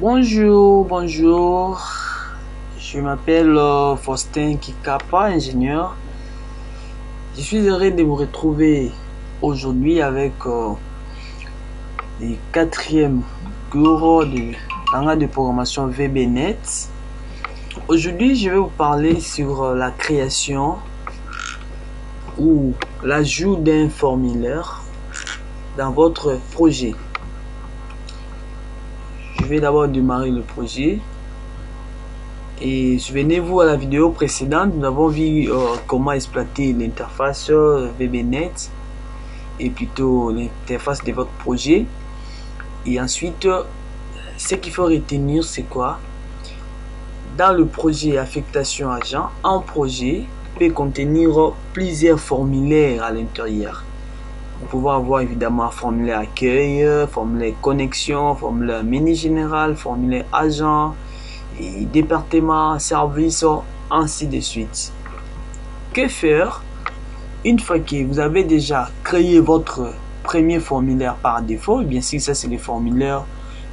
Bonjour. Je m'appelle Faustin Kikapa, ingénieur. Je suis heureux de vous retrouver aujourd'hui avec le 4e cours de langage de programmation VBNet. Aujourd'hui, je vais vous parler sur la création ou l'ajout d'un formulaire dans votre projet. Je vais d'abord démarrer le projet. Et souvenez-vous, à la vidéo précédente, nous avons vu comment exploiter l'interface VBNet et plutôt l'interface de votre projet. Et ensuite, ce qu'il faut retenir, c'est quoi? Dans le projet affectation agent, un projet peut contenir plusieurs formulaires à l'intérieur. Vous pouvez avoir évidemment formulaire accueil, formulaire connexion, formulaire mini général, formulaire agent, et département, service, ainsi de suite. Que faire une fois que vous avez déjà créé votre premier formulaire par défaut? Bien sûr, ça c'est le formulaire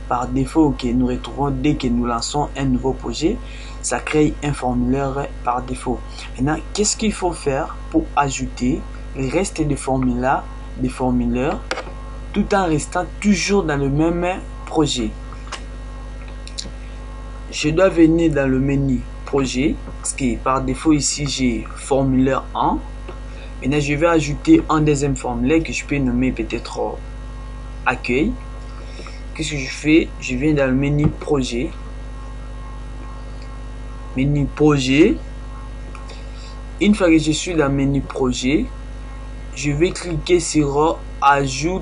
par défaut que nous retrouvons dès que nous lançons un nouveau projet. Ça crée un formulaire par défaut. Maintenant, qu'est-ce qu'il faut faire pour ajouter le reste des formulaires tout en restant toujours dans le même projet? Je dois venir dans le menu projet, parce que par défaut ici j'ai formulaire 1. Maintenant je vais ajouter un deuxième formulaire que je peux nommer peut-être accueil. Qu'est-ce que je fais? Je viens dans le menu projet. Menu projet. Une fois que je suis dans le menu projet, je vais cliquer sur ajout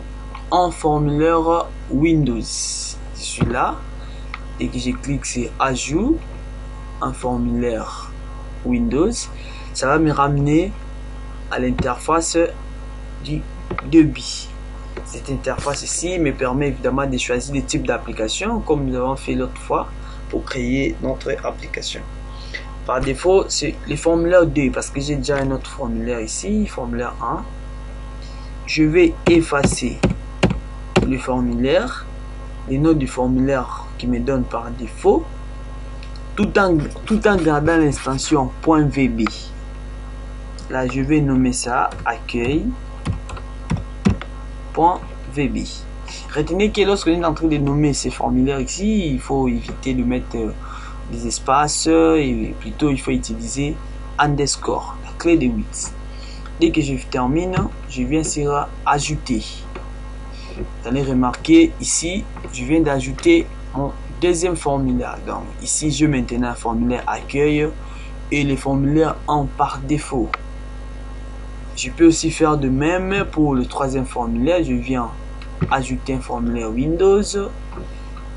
un formulaire Windows. Je suis là. Et que je clique sur ajout un formulaire Windows, ça va me ramener à l'interface du débit. Cette interface ici me permet évidemment de choisir des types d'applications comme nous avons fait l'autre fois pour créer notre application. Par défaut, c'est le formulaire 2 parce que j'ai déjà un autre formulaire ici, formulaire 1. Je vais effacer le formulaire, le nom du formulaire qui me donne par défaut, tout en gardant l'extension .vb. Là, je vais nommer ça accueil.vb. Retenez que lorsque vous êtes en train de nommer ces formulaires ici, il faut éviter de mettre des espaces et plutôt il faut utiliser underscore, la clé de 8. Dès que je termine, je viens sur ajouter. Vous allez remarquer ici, je viens d'ajouter mon deuxième formulaire. Donc ici, je maintenant un formulaire accueil et les formulaires en par défaut. Je peux aussi faire de même pour le troisième formulaire. Je viens ajouter un formulaire Windows.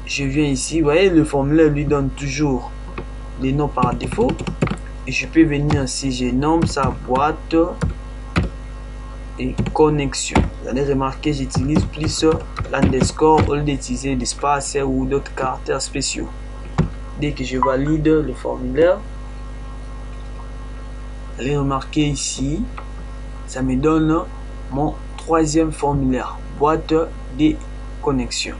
Je viens ici, vous voyez, le formulaire lui donne toujours les noms par défaut. Et je peux venir ici, je nomme sa boîte et connexion. Vous allez remarquer, j'utilise plus l'underscore au lieu d'utiliser l'espace ou d'autres caractères spéciaux. Dès que je valide le formulaire, vous allez remarquer ici, ça me donne mon troisième formulaire, boîte de connexion.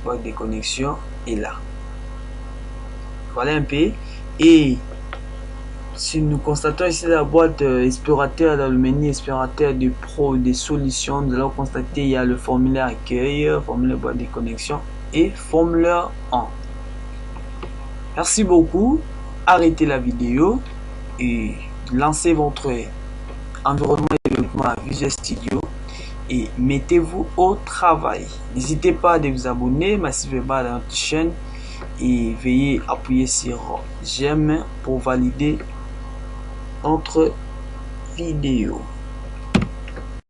Boîte de connexion est là. Voilà un peu. Et si nous constatons ici la boîte explorateur, dans le menu explorateur de pro des solutions, nous allons constater il y a le formulaire accueil, formulaire boîte de connexion et formulaire 1. Merci beaucoup. Arrêtez la vidéo et lancez votre environnement de développement à Visual Studio et mettez-vous au travail. N'hésitez pas à vous abonner massivement à notre chaîne et veuillez appuyer sur j'aime pour valider notre vidéo.